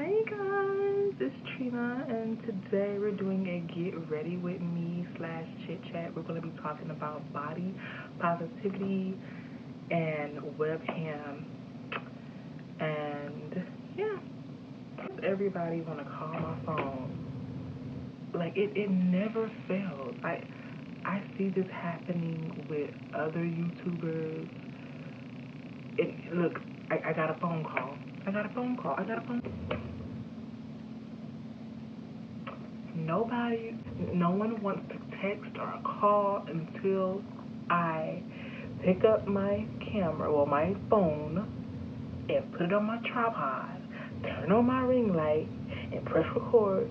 Hey guys, it's Trina, and today we're doing a get ready with me / chit chat. We're going to be talking about body positivity and webcam, and yeah, everybody want to call my phone. Like it never fails. I see this happening with other YouTubers. Look, I got a phone call. No one wants to text or call until I pick up my camera, well, my phone, and put it on my tripod, turn on my ring light, and press record.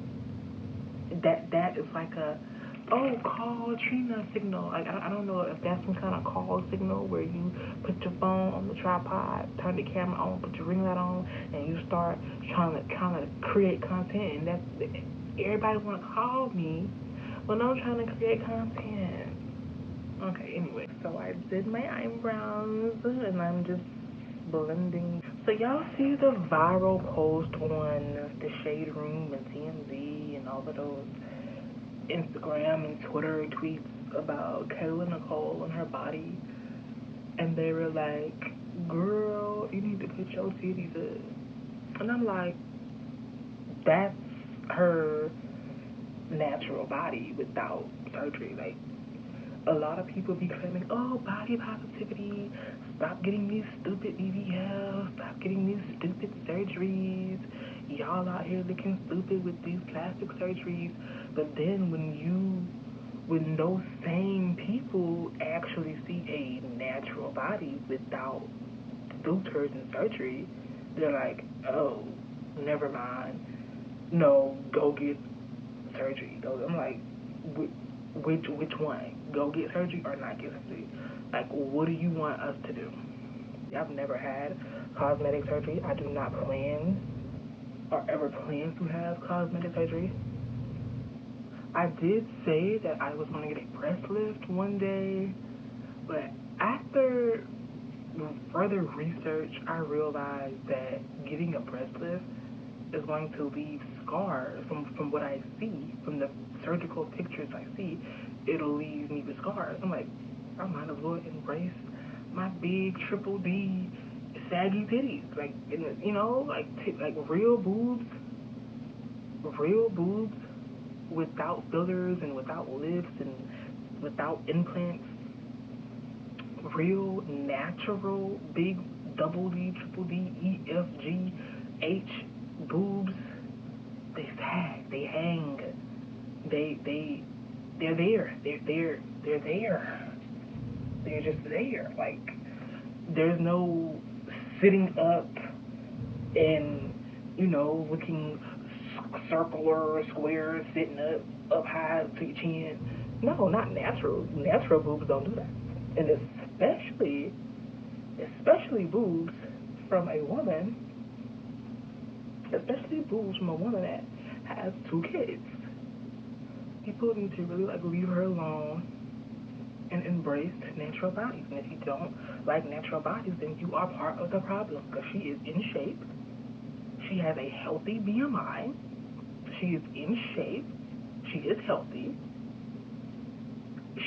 That is like a, oh, call Trina signal. Like, I don't know if that's some kind of call signal where you put your phone on the tripod, turn the camera on, put your ring light on, and you start trying to create content, and that's everybody want to call me when I'm trying to create content. Okay, anyway, so I did my eyebrows, and I'm just blending. So y'all see the viral post on the Shade Room and TMZ and all of those Instagram and Twitter tweets about Kayla Nicole and her body, and they were like, girl, you need to put your titties up. And I'm like, that's her natural body without surgery. Like, a lot of people be claiming, oh, body positivity, stop getting these stupid BBLs, stop getting these stupid surgeries, y'all out here looking stupid with these plastic surgeries. But then when those same people actually see a natural body without filters and surgery, they're like, oh, never mind, no, go get surgery. I'm like, which one? Go get surgery or not get surgery? Like, what do you want us to do? I've never had cosmetic surgery. I do not plan or ever plan to have cosmetic surgery. I did say that I was going to get a breast lift one day, but after further research, I realized that getting a breast lift is going to leave scars. From what I see, from the surgical pictures I see, it'll leave me with scars. I'm like, I might as well embrace my big triple D saggy titties, like, you know, like real boobs without fillers and without lifts and without implants. Real natural big double D, triple D, E, F, G, H boobs. They sag, they hang, they're there. They're there. They're just there. Like, there's no sitting up and, you know, looking circular or square, sitting up high to your chin. No, not natural. Natural boobs don't do that. And especially boobs from a woman, that has 2 kids. People need to really, like, leave her alone and embrace natural bodies. And if you don't like natural bodies, then you are part of the problem, because she is in shape. She has a healthy BMI. She is in shape. She is healthy.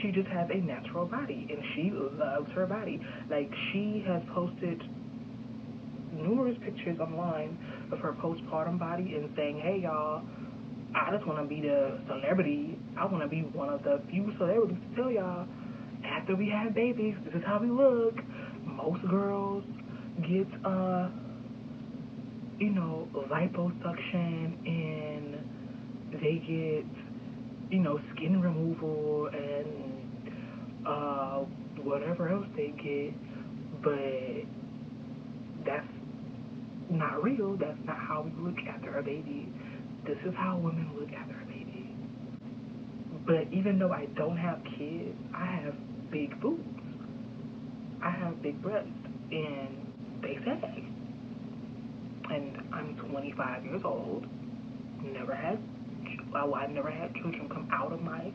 She just has a natural body, and she loves her body. Like, she has posted numerous pictures online of her postpartum body and saying, hey, y'all, I just want to be the celebrity. I want to be one of the few celebrities to tell y'all, after we have babies, this is how we look. Most girls get, you know, liposuction, and they get, you know, skin removal and whatever else they get, but that's not real. That's not how we look after a baby. This is how women look after a baby. But even though I don't have kids, I have big boobs. I have big breasts, and they sag. And I'm 25 years old. I've never had children come out of my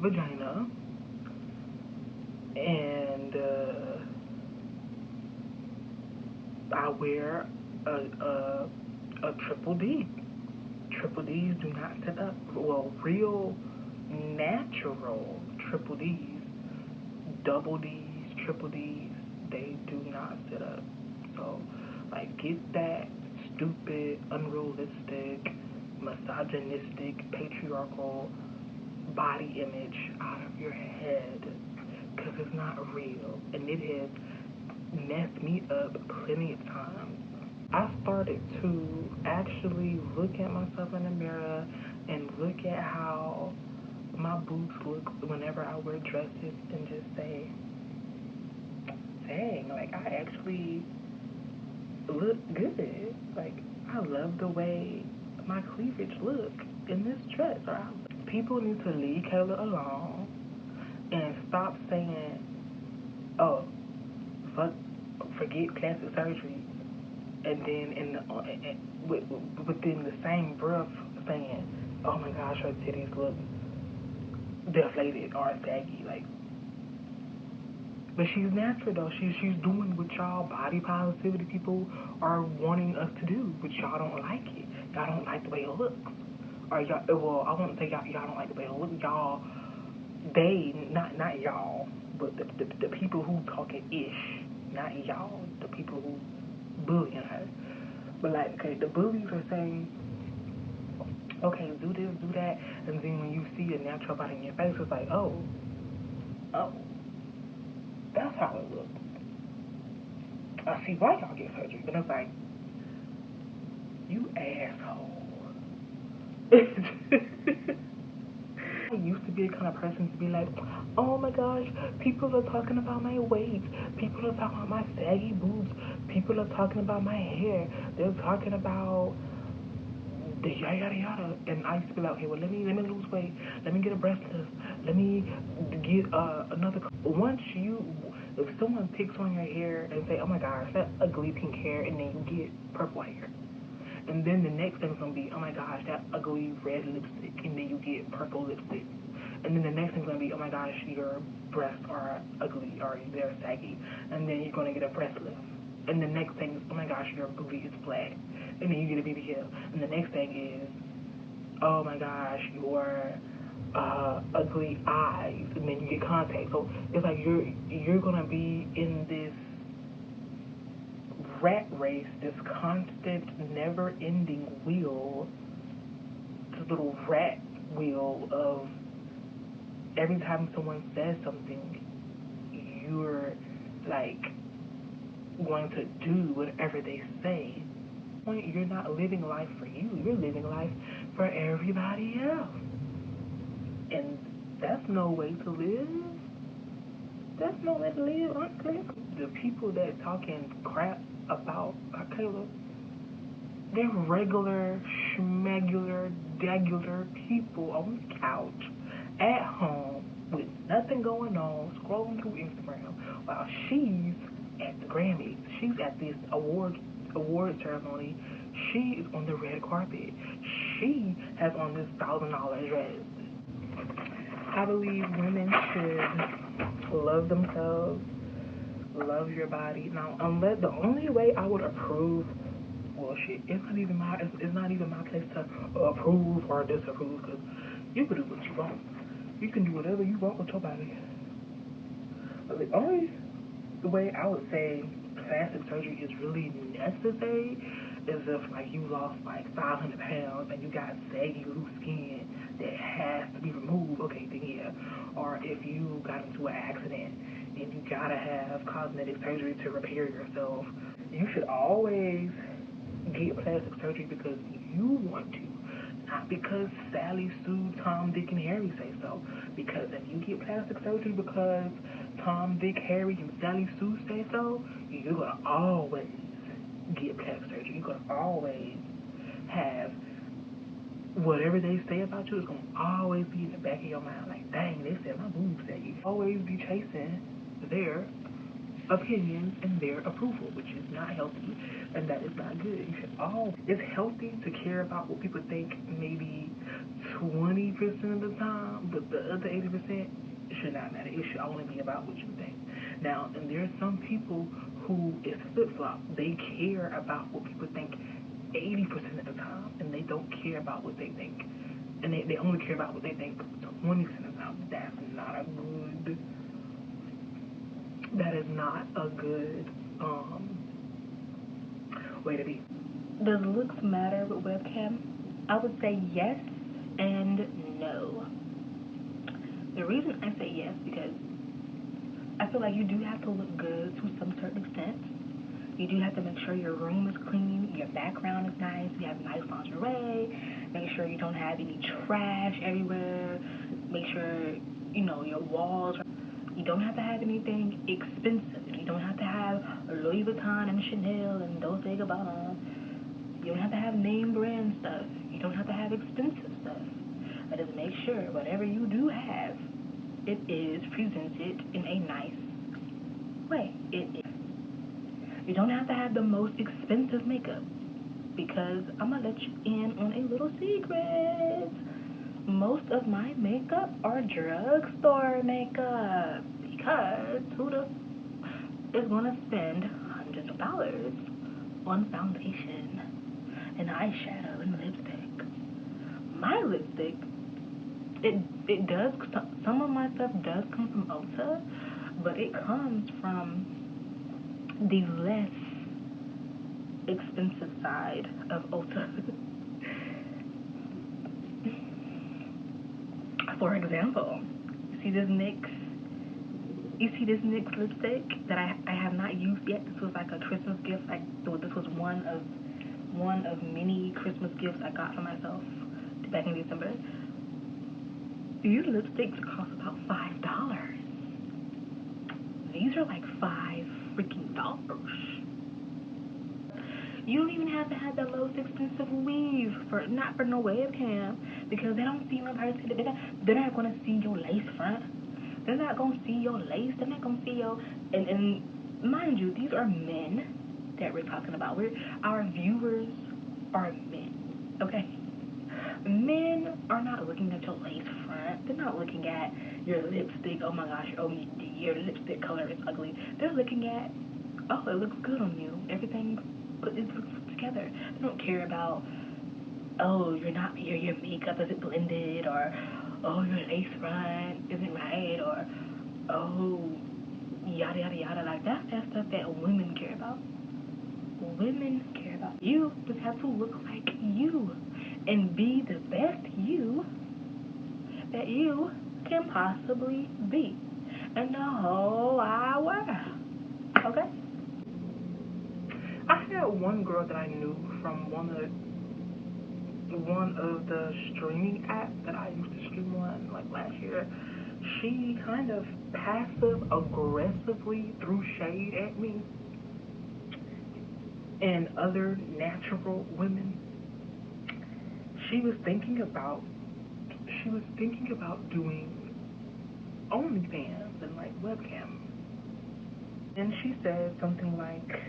vagina, and I wear a a triple D. Triple Ds do not sit up. Well, real natural triple Ds, double Ds, triple Ds, they do not sit up. So, like, get that stupid, unrealistic, misogynistic, patriarchal body image out of your head, because it's not real, and it has messed me up plenty of times. I started to actually look at myself in the mirror and look at how my boobs look whenever I wear dresses and just say, dang, like, I actually look good. Like, I love the way my cleavage look in this dress. People need to leave Kayla alone and stop saying, oh, forget plastic surgery, and then within the same breath saying, oh my gosh, her titties look deflated or saggy. Like, but she's natural though. She's doing what y'all body positivity people are wanting us to do, but y'all don't like it. Y'all don't like the way it looks. Or y'all, well, I won't say y'all don't like the way it looks. Y'all, not y'all, but the people who talking ish, not y'all, the people who bullying her. But like, okay, the bullies are saying, okay, do this, do that, and then when you see a natural body in your face, it's like, oh, that's how it looks. I see why y'all get surgery. But it's like, you asshole. I used to be the kind of person to be like, oh my gosh, people are talking about my weight. People are talking about my saggy boobs. People are talking about my hair. They're talking about the yada yada yada. And I used to be like, okay, well, let me lose weight. Let me get a breast lift. Let me get another. If someone picks on your hair and say, oh my gosh, that ugly pink hair, and then you get purple hair. And then the next thing's gonna be, oh my gosh, that ugly red lipstick, and then you get purple lipstick. And then the next thing's gonna be, oh my gosh, your breasts are ugly or they're saggy, and then you're gonna get a breast lift. And the next thing is, oh my gosh, your booty is flat, and then you get a BBL. And the next thing is, oh my gosh, your ugly eyes, and then you get contacts. So it's like you're gonna be in this rat race, this constant, never-ending wheel, this little rat wheel of every time someone says something, you're like going to do whatever they say. You're not living life for you. You're living life for everybody else. And that's no way to live. That's no way to live, honestly. The people that talking crap about Kayla, they're regular, schmegular, dagular people on the couch at home with nothing going on, scrolling through Instagram while she's at the Grammys. She's at this award ceremony. She is on the red carpet. She has on this $1,000 dress. I believe women should love themselves, love your body. Now, unless the only way I would approve, well, shit, it's not even my place to approve or disapprove, because you can do what you want. You can do whatever you want with your body. But the only way I would say plastic surgery is really necessary is if, like, you lost like 500 pounds and you got saggy loose skin that has to be removed. Okay, then yeah. Or if you got into an accident and you gotta have cosmetic surgery to repair yourself, you should always get plastic surgery because you want to, not because Sally, Sue, Tom, Dick, and Harry say so. Because if you get plastic surgery because Tom, Dick, Harry, and Sally, Sue say so, you're gonna always get plastic surgery. You're gonna always have whatever they say about you is gonna always be in the back of your mind. Like, dang, they said my boobs saggy. Always be chasing their opinions and their approval, which is not healthy, and that is not good. You should it's healthy to care about what people think maybe 20% of the time, but the other 80% should not matter. It should only be about what you think. Now, and there are some people who is flip-flop. They care about what people think 80% of the time, and they don't care about what they think. And they only care about what they think 20% of the time. That is not a good way to be. Does looks matter with webcam? I would say yes and no. The reason I say yes because I feel like you do have to look good to some certain extent. You do have to make sure your room is clean, your background is nice, you have nice lingerie, make sure you don't have any trash everywhere, make sure, your walls. You don't have to have anything expensive. You don't have to have Louis Vuitton and Chanel and Dolce & Gabbana. You don't have to have name brand stuff. You don't have to have expensive stuff. But just make sure whatever you do have, it is presented in a nice way. You don't have to have the most expensive makeup because I'm going to let you in on a little secret. Most of my makeup are drugstore makeup because who is going to spend hundreds of dollars on foundation and eyeshadow and lipstick? My lipstick, it does, some of my stuff does come from Ulta, but it comes from the less expensive side of Ulta. For example, you see this NYX lipstick that I have not used yet. This was like a Christmas gift. This was one of many Christmas gifts I got for myself back in December. These lipsticks cost about $5. These are like $5 freaking. You don't even have to have the most expensive weave not for no webcam because they don't see my person. They're not gonna see your lace front. They're not gonna see your lace. They're not gonna see your and mind you, these are men that we're talking about. Our viewers are men, okay? Men are not looking at your lace front. They're not looking at your lipstick. Oh my gosh, your lipstick color is ugly. They're looking at, oh, it looks good on you. Everything is put together. They don't care about, oh, your makeup isn't blended, or oh, your lace front isn't right, or oh, yada yada yada. Like that's stuff that women care about. Women care about. You just have to look like you and be the best you that you can possibly be in the whole wide world. Okay? I had one girl that I knew from one of the streaming apps that I used to stream on like last year. She kind of passive aggressively threw shade at me and other natural women. She was thinking about doing OnlyFans and like webcam. And she said something like,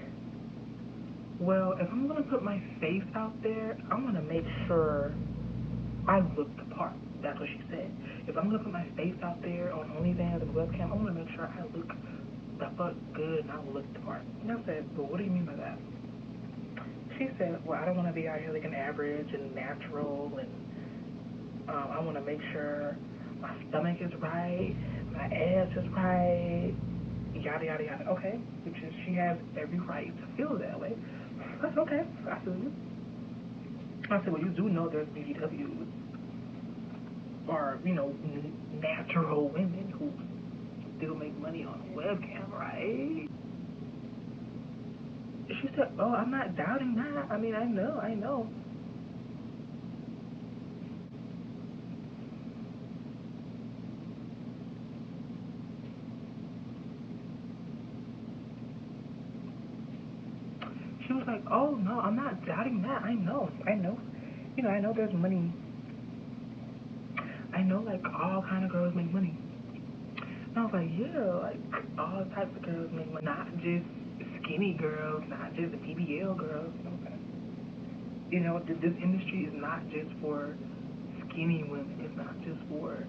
well, if I'm gonna put my face out there, I'm gonna make sure I look the part. That's what she said. If I'm gonna put my face out there on OnlyFans and webcam, I'm gonna make sure I look the fuck good and I look the part. And I said, but what do you mean by that? She said, well, I don't want to be out here looking average and natural, and I want to make sure my stomach is right, my ass is right, yada yada yada. Okay, which is, she has every right to feel that way. That's okay. I said, well, you do know there's BBWs or natural women who still make money on webcam, right? She said, oh, I'm not doubting that. I mean, I know. She was like, oh, no, I'm not doubting that. I know. I know there's money. I know, like, all kind of girls make money. And I was like, yeah, like, all types of girls make money. Not just skinny girls, not just BBL girls. This industry is not just for skinny women. It's not just for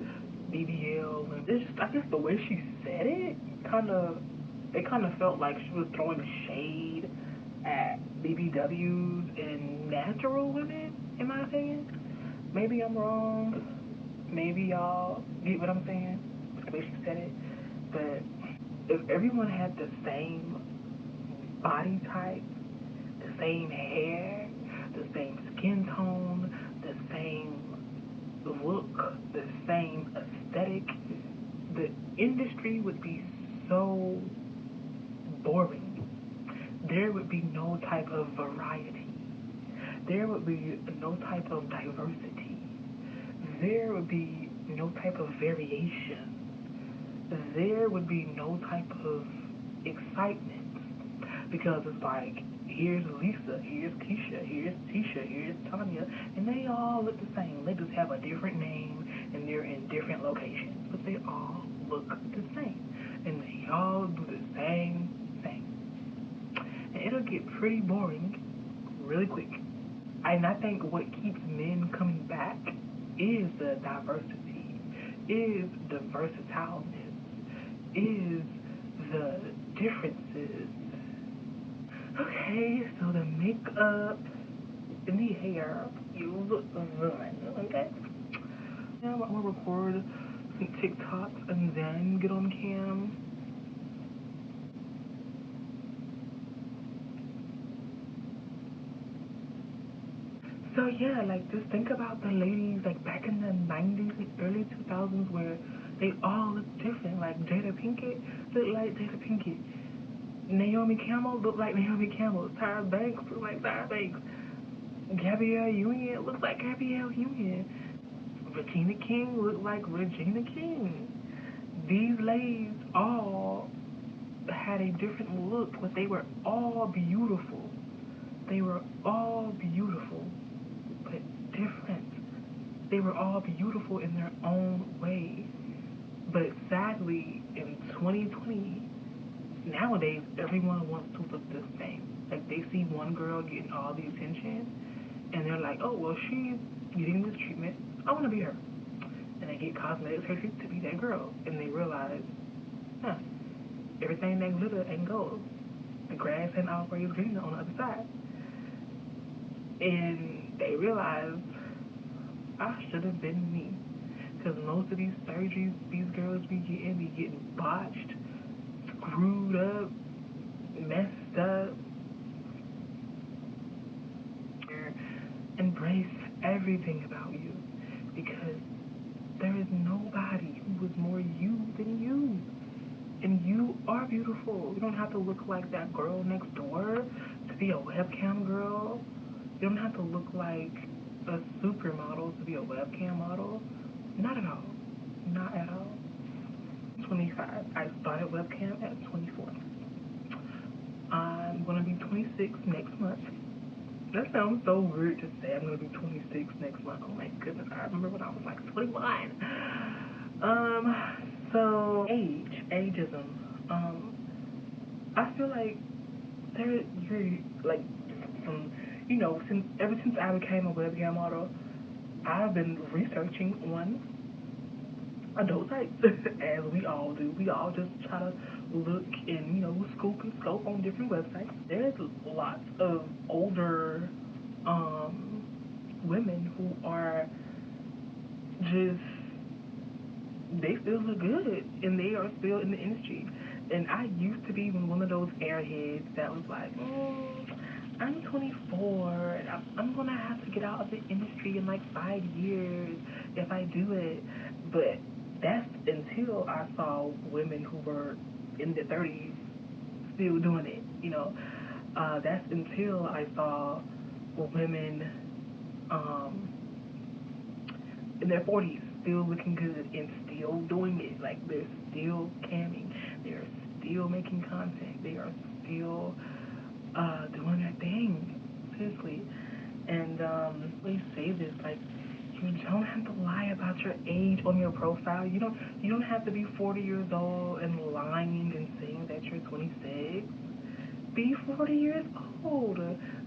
BBL women. It's just, I guess the way she said it kind of felt like she was throwing shade at BBWs and natural women, in my opinion. Maybe I'm wrong. Maybe y'all get what I'm saying. I wish you said it. But if everyone had the same body type, the same hair, the same skin tone, the same look, the same aesthetic, the industry would be so boring. There would be no type of variety. There would be no type of diversity. There would be no type of variation. There would be no type of excitement. Because it's like, here's Lisa, here's Keisha, here's Tisha, here's Tanya, and they all look the same. They just have a different name and they're in different locations, but they all look the same. And they all do the same thing. And it'll get pretty boring really quick. And I think what keeps men coming back is the diversity, is the versatileness, is the differences. Okay, so the makeup and the hair, you look good, okay? Now I'm gonna record some TikToks and then get on cam. So yeah, like just think about the ladies like back in the 90s and early 2000s where they all look different. Like Jada Pinkett looked like Jada Pinkett. Naomi Campbell looked like Naomi Campbell. Tyra Banks looked like Tyra Banks. Gabrielle Union looked like Gabrielle Union. Regina King looked like Regina King. These ladies all had a different look, but they were all beautiful. They were all beautiful, but different. They were all beautiful in their own way. But sadly, in 2020, nowadays, everyone wants to look the same. Like, they see one girl getting all the attention, and they're like, oh, well, she's getting this treatment. I want to be her. And they get cosmetic surgery to be that girl. And they realize, huh, everything that glitter ain't gold. The grass ain't always greener on the other side. And they realize, I should have been me. Because most of these surgeries these girls be getting botched, screwed up, messed up. Embrace everything about you, because there is nobody who is more you than you. And you are beautiful. You don't have to look like that girl next door to be a webcam girl. You don't have to look like a supermodel to be a webcam model. Not at all. Not at all. 25. I started webcam at 24. I'm going to be 26 next month. That sounds so weird to say. I'm going to be 26 next month. Oh my goodness. I remember when I was like 21. So ageism. I feel like you're like from, since I became a webcam model, I've been researching on adult sites, as we all do. We all just try to look and, scoop and scope on different websites. There's lots of older women who are just, they still look good and they are still in the industry. And I used to be one of those airheads that was like, I'm 24. I'm going to have to get out of the industry in like 5 years if I do it. But that's until I saw women who were in their 30s still doing it, That's until I saw women in their 40s still looking good and still doing it. Like, they're still camming. They're still making content. They are still doing their thing. Seriously. And please say this, like, you don't have to lie about your age on your profile. You don't have to be 40 years old and lying and saying that you're 26. Be 40 years old.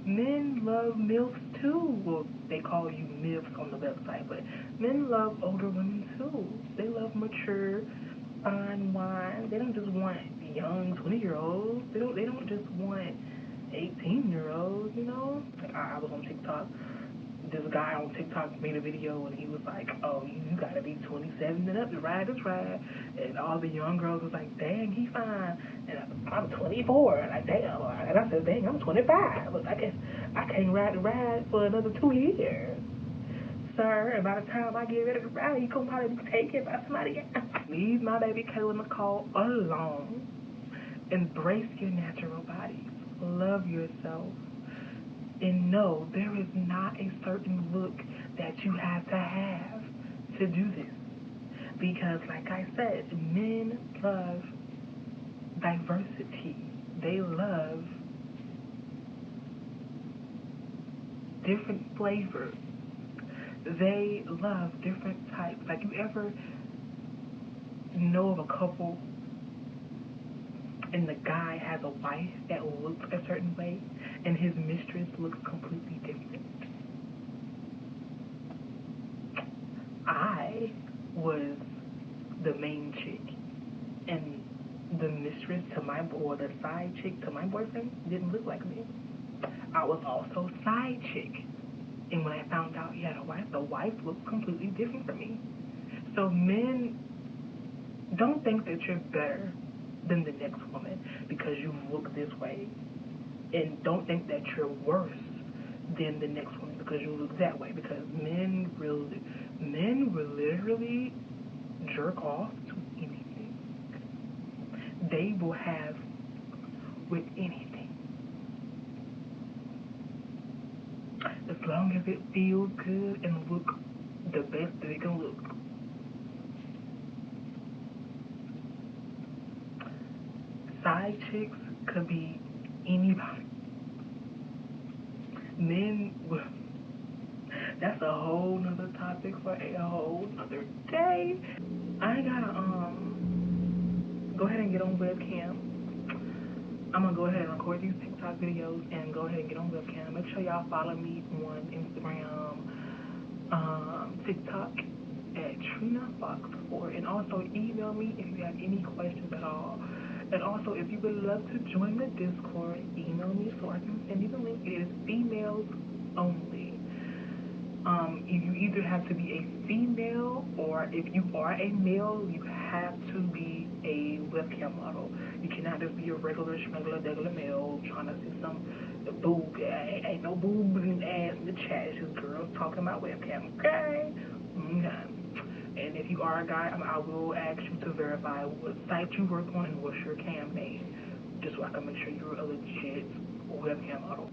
Men love MILFs too. Well, they call you MILFs on the website, but men love older women too. They love mature, fine wine. They don't just want young 20-year-olds. They don't just want 18-year-olds, you know? Like, I was on TikTok. This guy on TikTok made a video and he was like, oh, you gotta be 27 and up to ride this ride. And all the young girls was like, dang, he fine. And I'm 24. Like, damn. And I said, dang, I'm 25. Look, I can't ride the ride for another 2 years. Sir, and by the time I get ready to ride, you gonna probably be taken by somebody else. Leave my baby Kayla Nicole alone. Embrace your natural bodies. Love yourself. And no, there is not a certain look that you have to do this. Because, like I said, men love diversity. They love different flavors. They love different types. Like, you ever know of a couple and the guy has a wife that looks a certain way and his mistress looks completely different? I was the main chick, and the mistress to my, or the side chick to my boyfriend didn't look like me. I was also side chick, and when I found out he had a wife, the wife looked completely different from me. So men, don't think that you're better than the next woman because you look this way, and don't think that you're worse than the next woman because you look that way, because men will literally jerk off to anything. They will have with anything. As long as it feels good and look the best that it can look. Side chicks could be anybody. Men, that's a whole nother topic for a whole nother day. I gotta go ahead and get on webcam. I'm gonna go ahead and record these TikTok videos and go ahead and get on webcam. Make sure y'all follow me on Instagram, TikTok at TrinaFox4, and also email me if you have any questions at all. And also, if you would love to join the Discord, email me so I can send you the link. It is females only. You either have to be a female, or if you are a male, you have to be a webcam model. You cannot just be a regular male trying to see some boob. Ain't no boob and ass in the chat. It's just girls talking about webcam. Okay. And if you are a guy, I will ask you to verify what site you work on and what's your cam name, just so I can make sure you're a legit webcam model.